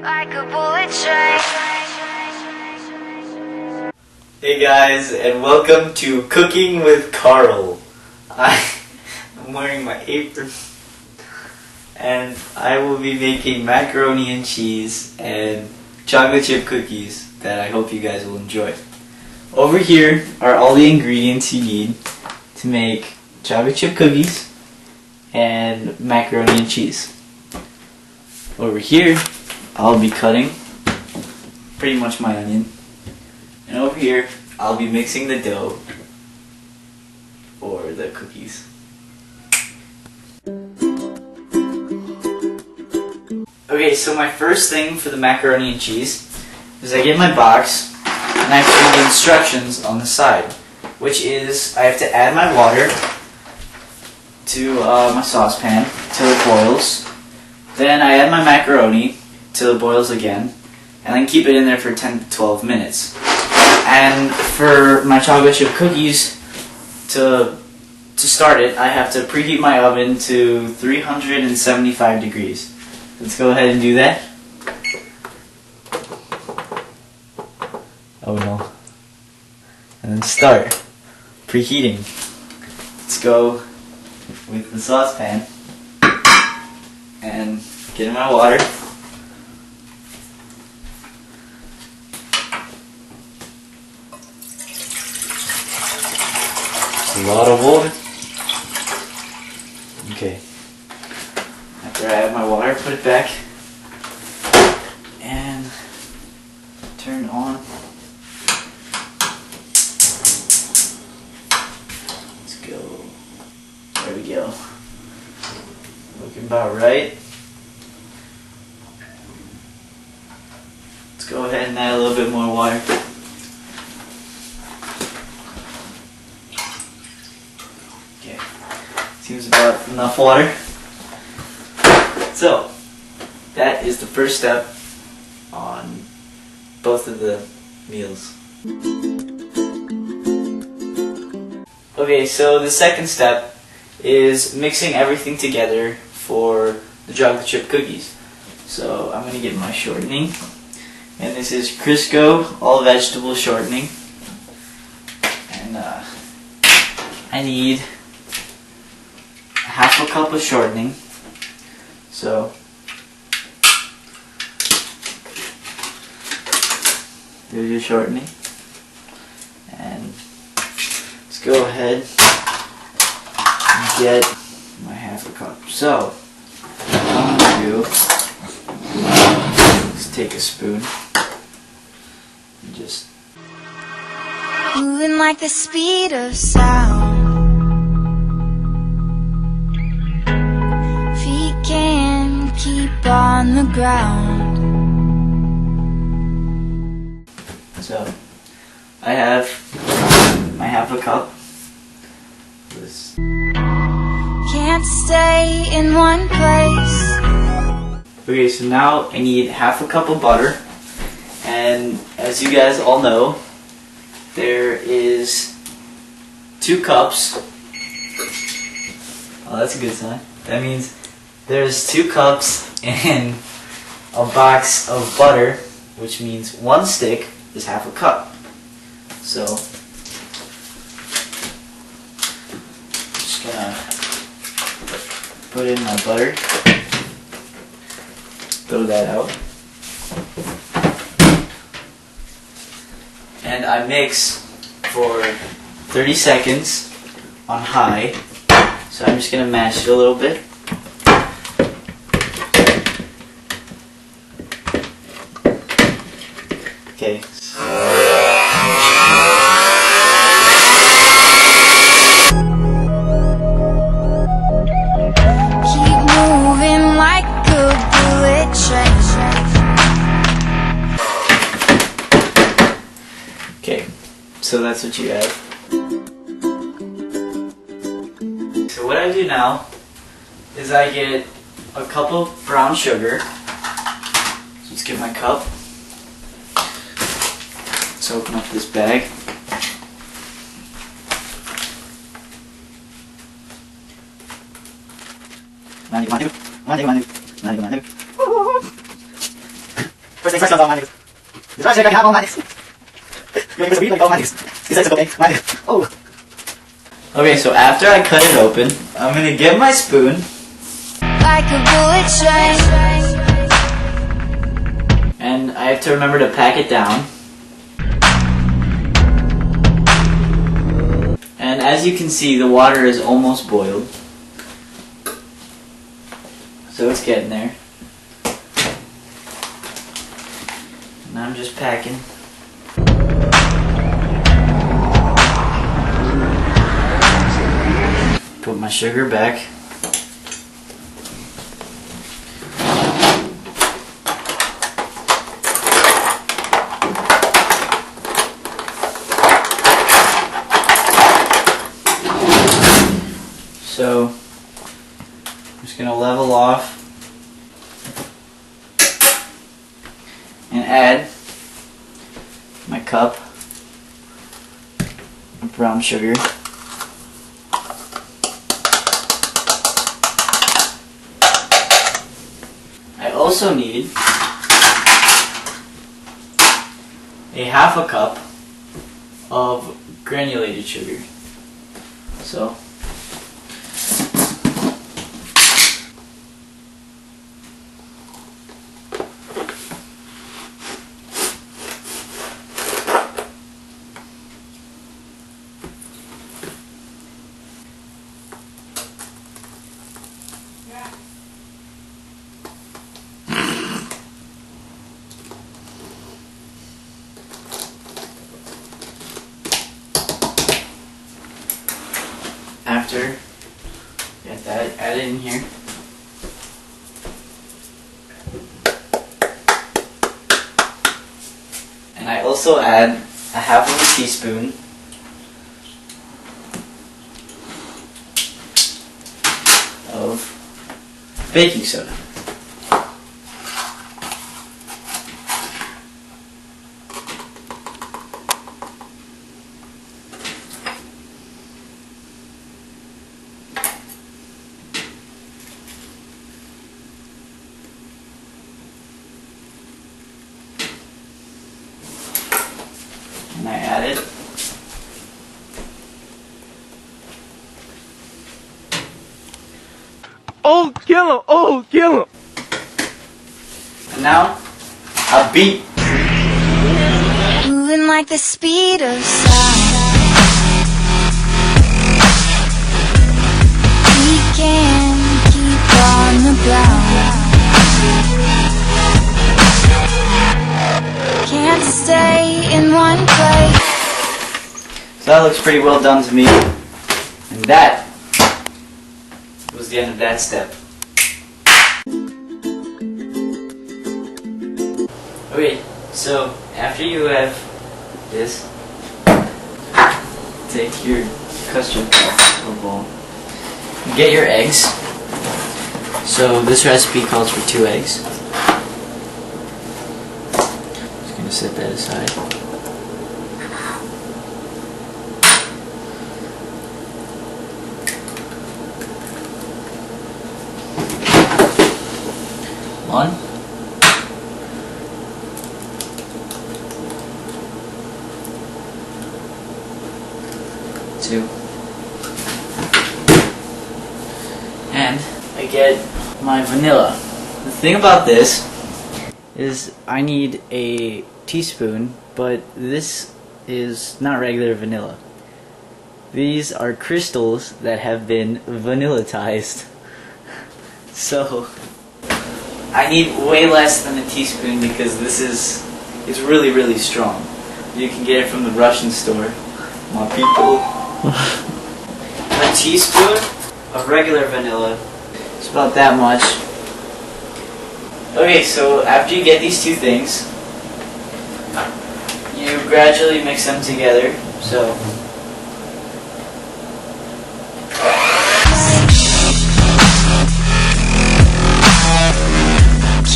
Like a bullet train. Hey guys, and welcome to Cooking with Carl. I'm wearing my apron, and I will be making macaroni and cheese and chocolate chip cookies that I hope you guys will enjoy. Over here are all the ingredients you need to make chocolate chip cookies and macaroni and cheese. Over here, I'll be cutting pretty much my onion. And over here, I'll be mixing the dough for the cookies. Okay, so my first thing for the macaroni and cheese is I get my box and I put the instructions on the side, which is I have to add my water to my saucepan till it boils. Then I add my macaroni till it boils again, and then keep it in there for 10 to 12 minutes. And for my chocolate chip cookies, to start it, I have to preheat my oven to 375 degrees. Let's go ahead and do that. Oh no. And then start preheating. Let's go with the saucepan and get in my water. A lot of water. Okay. After I add my water, put it back and turn on. Let's go. There we go. Looking about right. Let's go ahead and add a little bit more water. Okay, seems about enough water. So, that is the first step on both of the meals. Okay, so the second step is mixing everything together for the chocolate chip cookies. So I'm going to get my shortening, and this is Crisco all vegetable shortening, and I need half a cup of shortening. So there's your shortening, and let's go ahead and get my half a cup. So what I'm going to do is take a spoon and just Moving like the speed of sound. Feet can't keep on the ground. So I have my half a cup. This. Can't stay in one place. Okay, so now I need half a cup of butter, and as you guys all know, there is 2 cups. Oh, that's a good sign. That means there's 2 cups in a box of butter, which means 1 stick is half a cup. So I'm just gonna put in my butter, throw that out, and I mix for 30 seconds on high. So I'm just gonna mash it a little bit. Okay. Keep moving like a bullet train. Okay, so that's what you add. So what I do now is I get a cup of brown sugar. So let's get my cup. Let's open up this bag. First things first, Manny. This right here can have all Manny. You make this beat like all Manny. This is okay, Manny. Oh. Okay, so after I cut it open, I'm gonna get my spoon. Like a bullet train. And I have to remember to pack it down. And as you can see, the water is almost boiled. So it's getting there. And I'm just packing. Put my sugar back. So I'm just going to level off and add my cup of brown sugar. I also need a half a cup of granulated sugar. So after get that added in here, and I also add a half of a teaspoon of baking soda. And I add it. Oh, kill him! Oh, kill him! And now a beat. Moving like the speed of sound. We can keep on the ground. Can't stay in one place. So that looks pretty well done to me. And that was the end of that step. Okay, so after you have this, take your custard cup or bowl, get your eggs. So this recipe calls for 2 eggs. Just gonna set that aside. One. 2. And I get my vanilla. The thing about this is I need a teaspoon, but this is not regular vanilla. These are crystals that have been vanillatized. So I need way less than a teaspoon because it's really, really strong. You can get it from the Russian store, my people. A teaspoon of regular vanilla. It's about that much. Okay, so after you get these two things, you gradually mix them together. So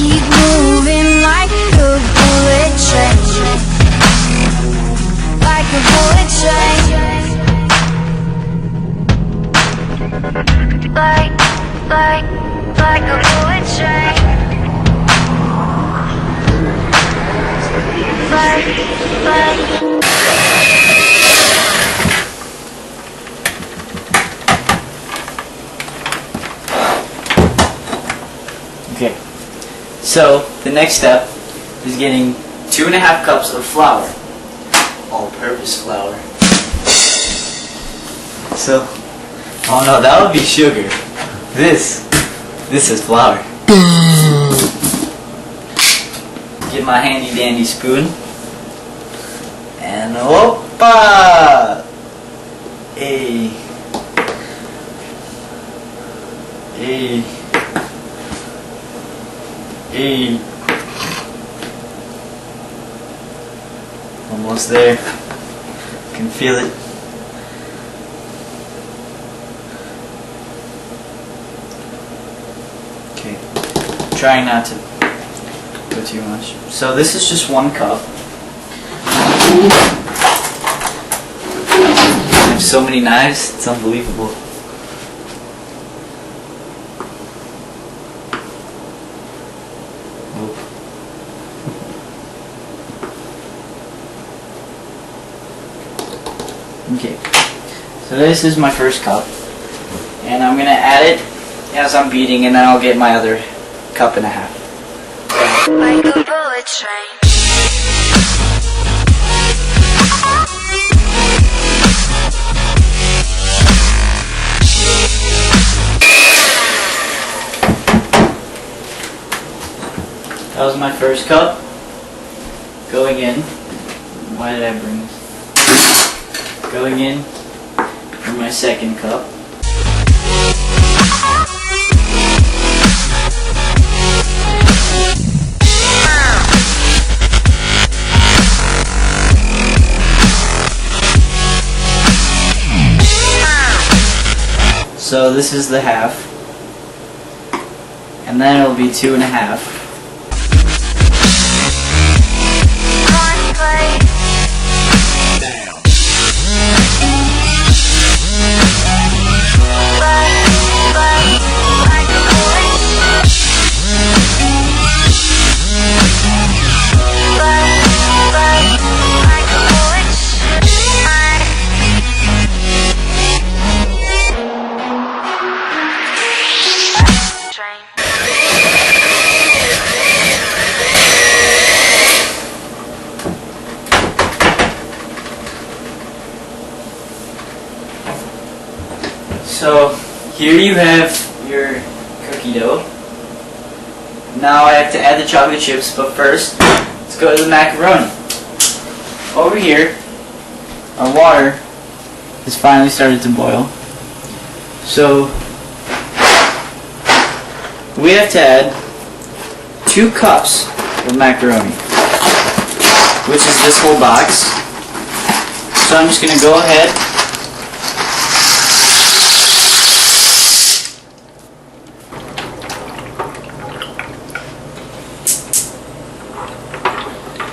Keep moving like a bullet train. Like a bullet train. Like like a bullet train. Okay, so the next step is getting 2.5 cups of flour, all-purpose flour. So, oh no, that would be sugar. This is flour. Get my handy dandy spoon, and whoopa! Hey. Almost there. Can feel it. Okay. Trying not to go too much. So this is just 1 cup. I have so many knives, it's unbelievable. Okay, so this is my first cup, and I'm gonna add it as I'm beating, and then I'll get my other 1.5 cups. Like a bullet train. That was my first cup. Going in. Why did I bring this? Going in for my second cup. So this is the half, and then it'll be 2.5. So here you have your cookie dough. Now I have to add the chocolate chips, but first let's go to the macaroni. Over here, our water has finally started to boil. So we have to add 2 cups of macaroni, which is this whole box. So I'm just going to go ahead .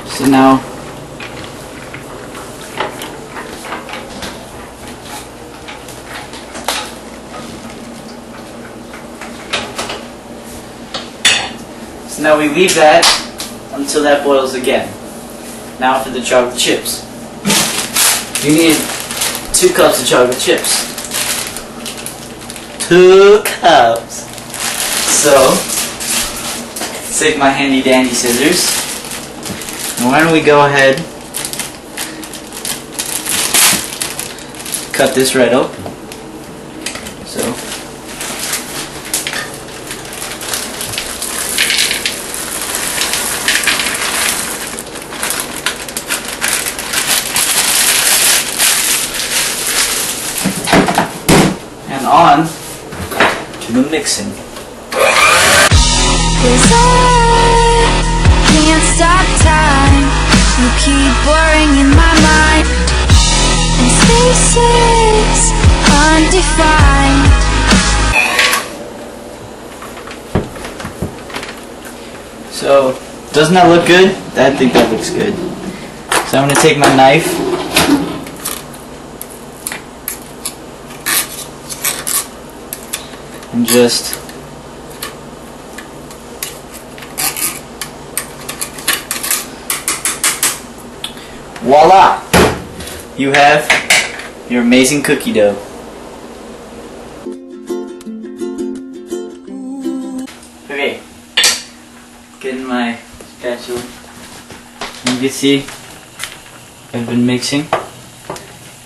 So now we leave that until that boils again. Now for the chocolate chips. You need 2 cups of chocolate chips. 2 cups. So take my handy dandy scissors. And why don't we go ahead, cut this right open. So and on to the mixing. 'Cause I can't stop time. You keep blurring in my mind, and spaces undefined. So, doesn't that look good? I think that looks good. So I'm going to take my knife and just voila! You have your amazing cookie dough. Okay, getting my spatula. You can see I've been mixing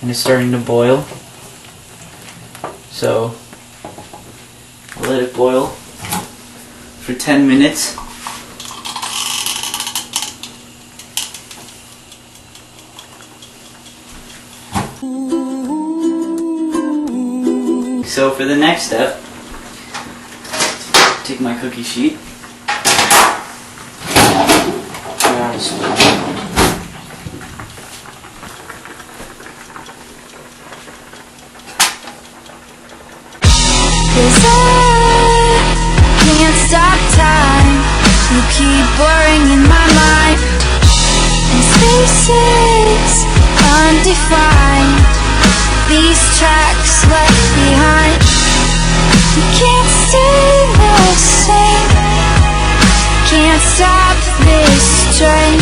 and it's starting to boil. So I'll let it boil for 10 minutes. So for the next step, take my cookie sheet. Cause I can't stop time. You keep blurring in my mind, and spaces undefined. These tracks left behind. You can't stay the same. Can't stop this train.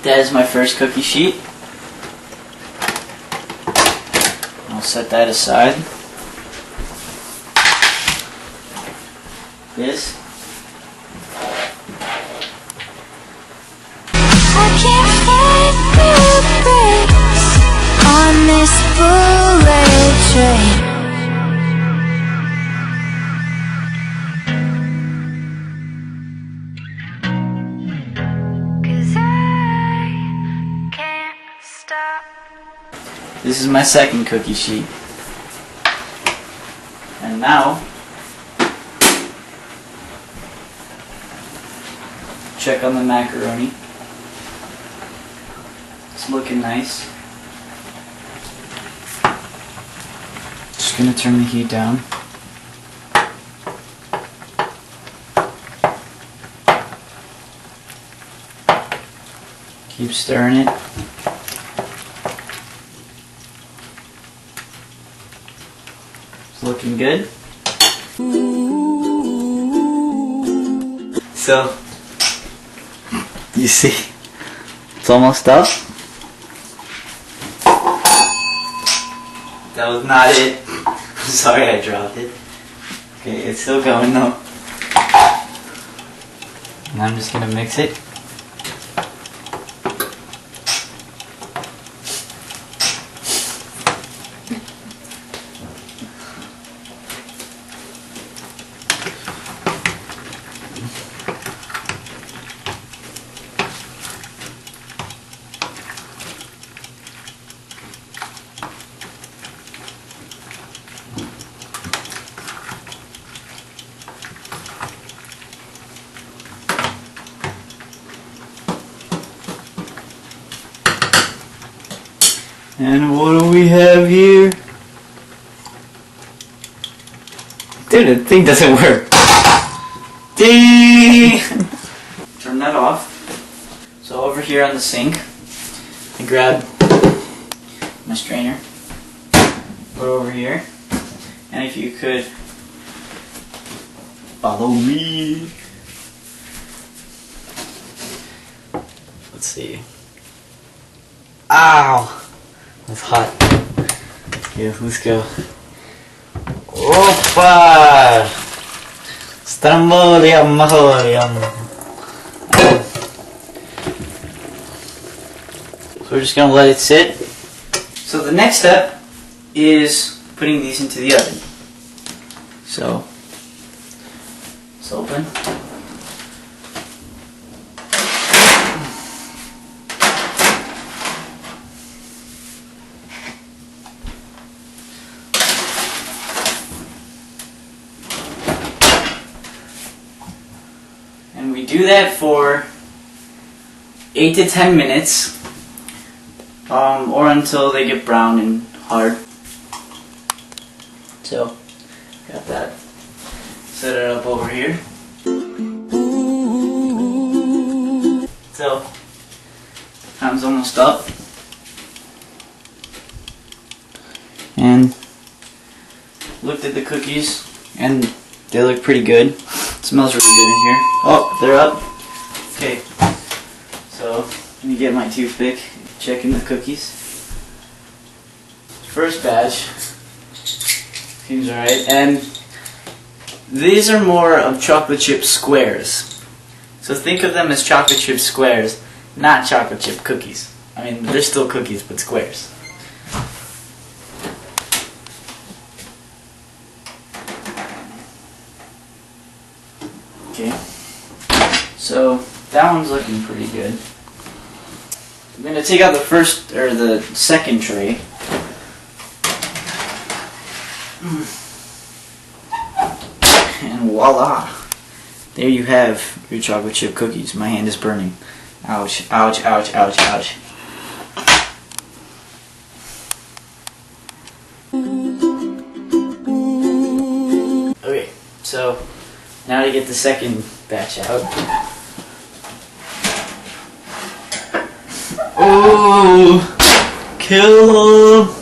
That is my first cookie sheet. I'll set that aside. This. I can't find the brakes on this bullet train. Cause I can't stop. This is my second cookie sheet. And now, check on the macaroni. It's looking nice. Just gonna turn the heat down. Keep stirring it. It's looking good. So, you see, it's almost up. That was not it. I'm sorry I dropped it. Okay, it's still going though. And I'm just gonna mix it. And what do we have here? Dude, the thing doesn't work. Ding! Turn that off. So over here on the sink, I grab my strainer, put it over here, and if you could follow me. Let's see. Ow! That's hot. Yeah, let's go. Opa! Stramboliam, maholiam. So we're just gonna let it sit. So the next step is putting these into the oven. So it's open. And we do that for 8 to 10 minutes, or until they get brown and hard. So, got that. Set it up over here. So, time's almost up. And looked at the cookies, and they look pretty good. It smells really good in here. Oh, they're up. Okay, so Let me get my toothpick, checking the cookies. First batch. Seems alright. And these are more of chocolate chip squares. So think of them as chocolate chip squares, not chocolate chip cookies. I mean, they're still cookies, but squares. Okay. So that one's looking pretty good. I'm gonna take out the second tray. And voila! There you have your chocolate chip cookies. My hand is burning. Ouch, ouch, ouch, ouch, ouch. Okay, so now to get the second batch out. Oh, kill him!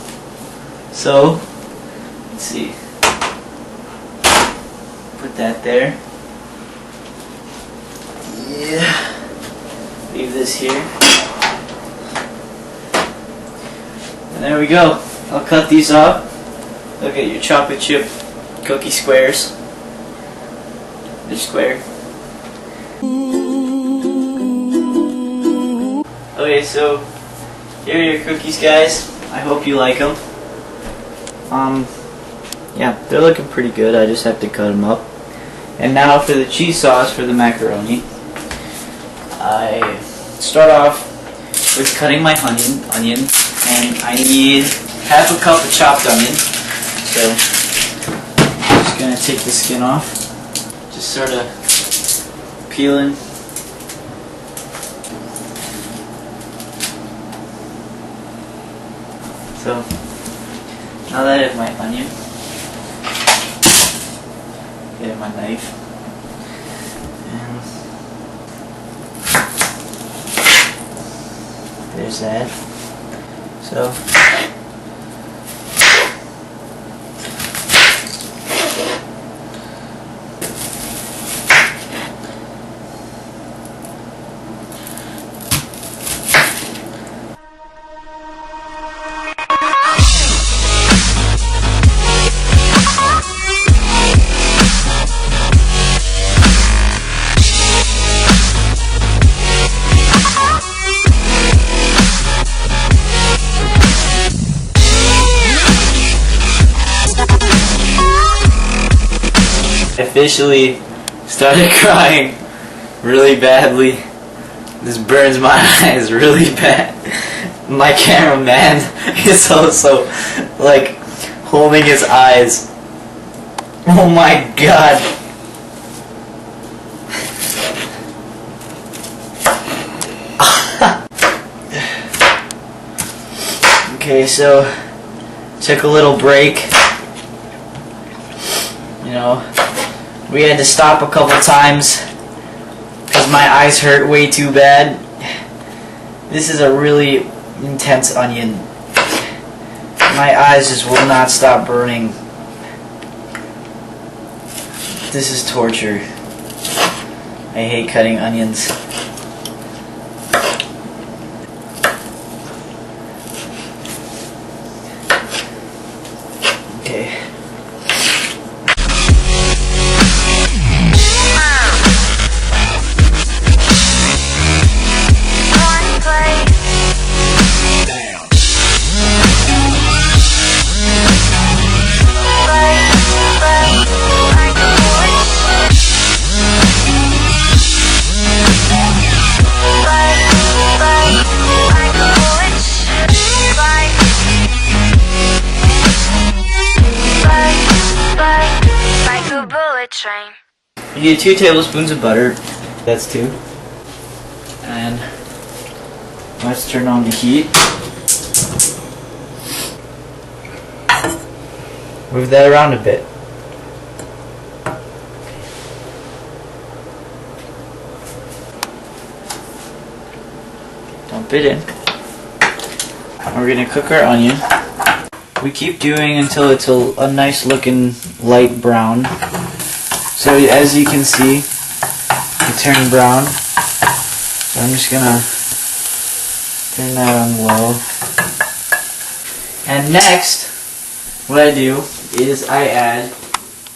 So, let's see. Put that there. Yeah. Leave this here. And there we go. I'll cut these up. Look at your chocolate chip cookie squares. They're square. Okay, so here are your cookies, guys. I hope you like them. Yeah, they're looking pretty good. I just have to cut them up. And now for the cheese sauce for the macaroni. I start off with cutting my onion, and I need half a cup of chopped onion. So I'm just gonna take the skin off. Just sort of peeling. So now that I have my onion, get my knife, and there's that. So officially started crying really badly. This burns my eyes really bad. My cameraman is also like holding his eyes. Oh my god. Okay, so took a little break. You know, we had to stop a couple times because my eyes hurt way too bad. This is a really intense onion. My eyes just will not stop burning. This is torture. I hate cutting onions. Okay. Train. You need 2 tablespoons of butter. That's 2. And let's turn on the heat. Move that around a bit. Dump it in. And we're going to cook our onion. We keep doing until it's a nice looking light brown. So as you can see, it turned brown. So I'm just gonna Turn that on low. And next, what I do is I add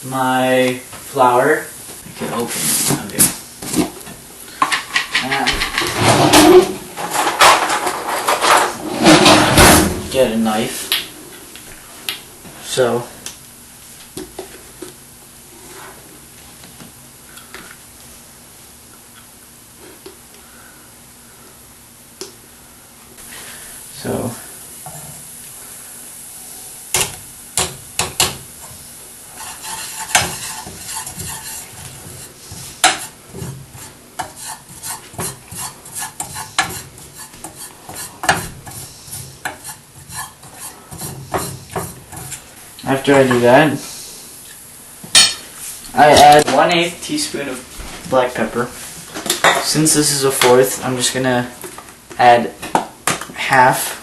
my flour. I can open it. Okay. And get a knife. So after I do that, I add 1/8 teaspoon of black pepper. Since this is a 1/4, I'm just gonna add half.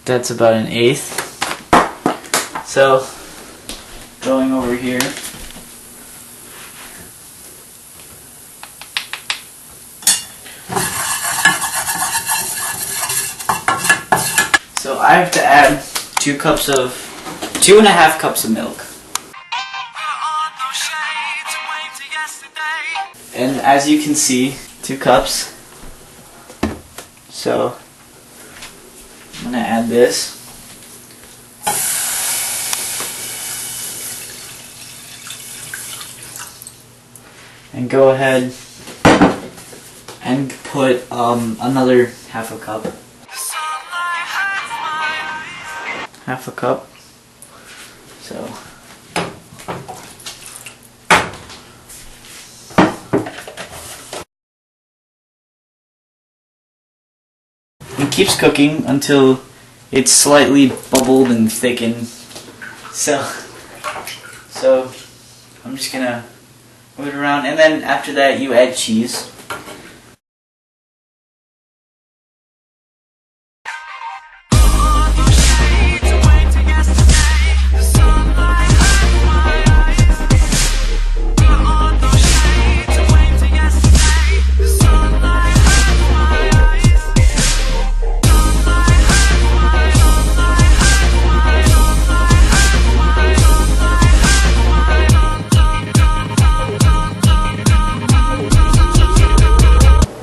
That's about 1/8. So, going over here. So I have to add 2.5 cups of milk. And as you can see, 2 cups. So I'm gonna add this. And go ahead and put another 1/2 cup. 1/2 cup. So it keeps cooking until it's slightly bubbled and thickened. So I'm just gonna move it around, and then after that you add cheese.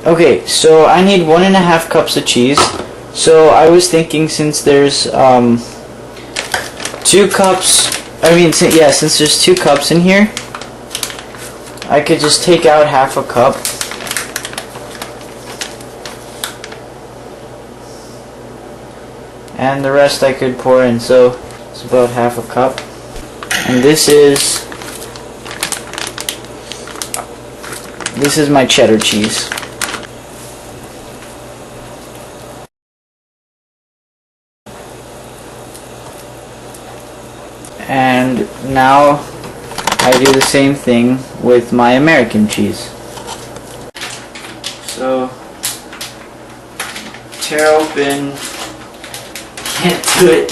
Okay, so I need 1.5 cups of cheese. So I was thinking, since there's 2 cups, since there's 2 cups in here, I could just take out 1/2 cup. And the rest I could pour in, so it's about 1/2 cup. And this is my cheddar cheese. And now I do the same thing with my American cheese. So tear open, can't do it,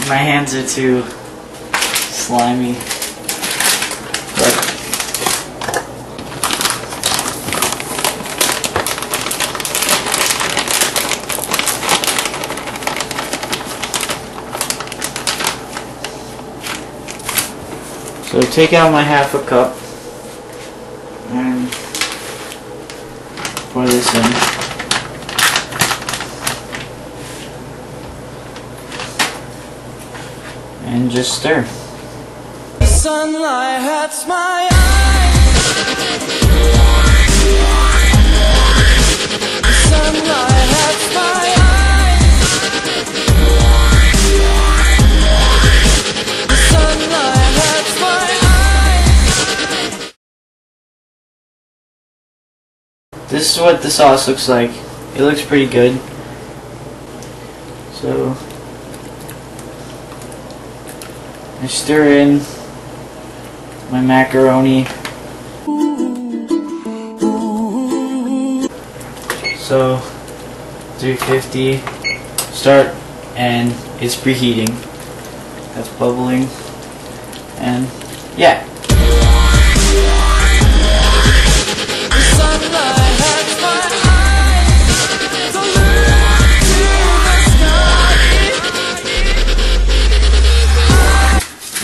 my hands are too slimy, but so take out my 1/2 cup and pour this in. And just stir. The sunlight hurts my eyes. The sunlight hurts my eyes. The sunlight hurts my eyes. This is what the sauce looks like. It looks pretty good. So I stir in my macaroni. So 350, start, and it's preheating. That's bubbling. And yeah. The sunlight hurts my eyes. So look to the sky.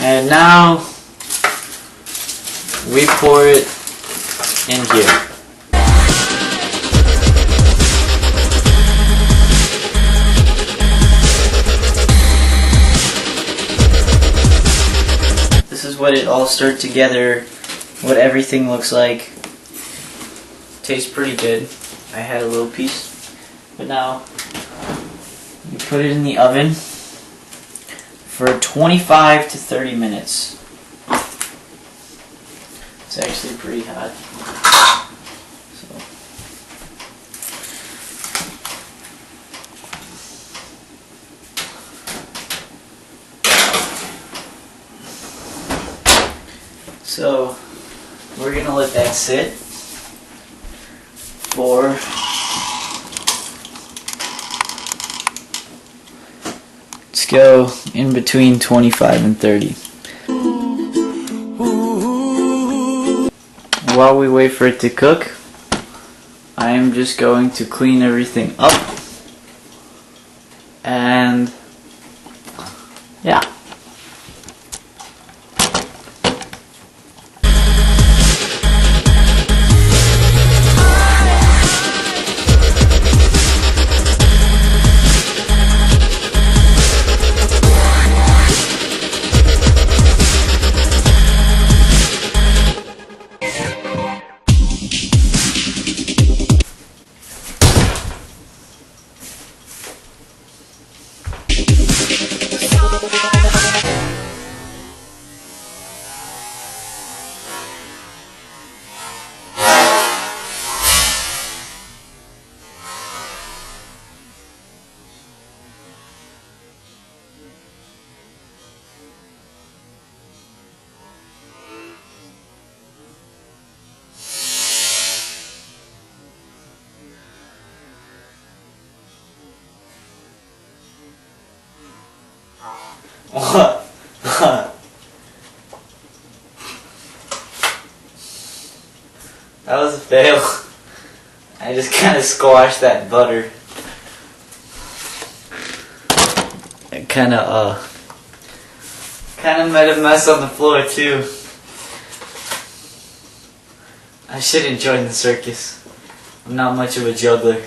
And now we pour it in here. This is what it all starts together, what everything looks like. Tastes pretty good. I had a little piece, but now you put it in the oven for 25 to 30 minutes. It's actually pretty hot. So we're gonna let that sit for let's go in between 25 and 30. While we wait for it to cook, I am just going to clean everything up. And yeah. What? That was a fail. I just kind of squashed that butter. It kind of made a mess on the floor too. I shouldn't join the circus. I'm not much of a juggler.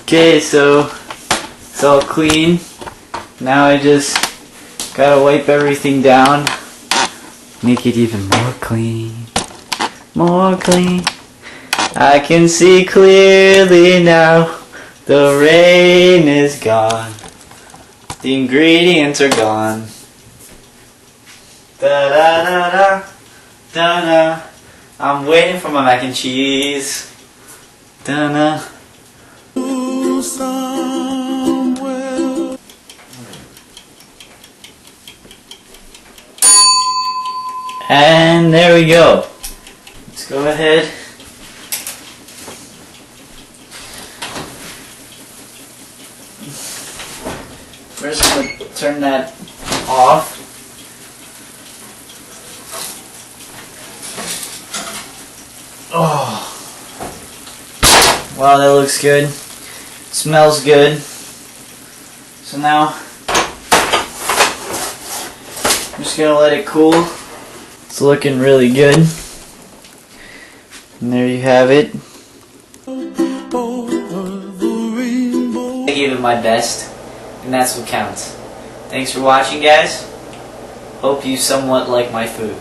Okay, so it's all clean. Now I just gotta wipe everything down, make it even more clean, more clean. I can see clearly now, the rain is gone, the ingredients are gone. Da da da da da da. I'm waiting for my mac and cheese. Da da. And there we go. Let's go ahead. First, I'm going to turn that off. Oh. Wow, that looks good. Smells good. So now I'm just gonna let it cool It's looking really good. And there you have it. I gave it my best, and that's what counts. Thanks for watching, guys. Hope you somewhat like my food.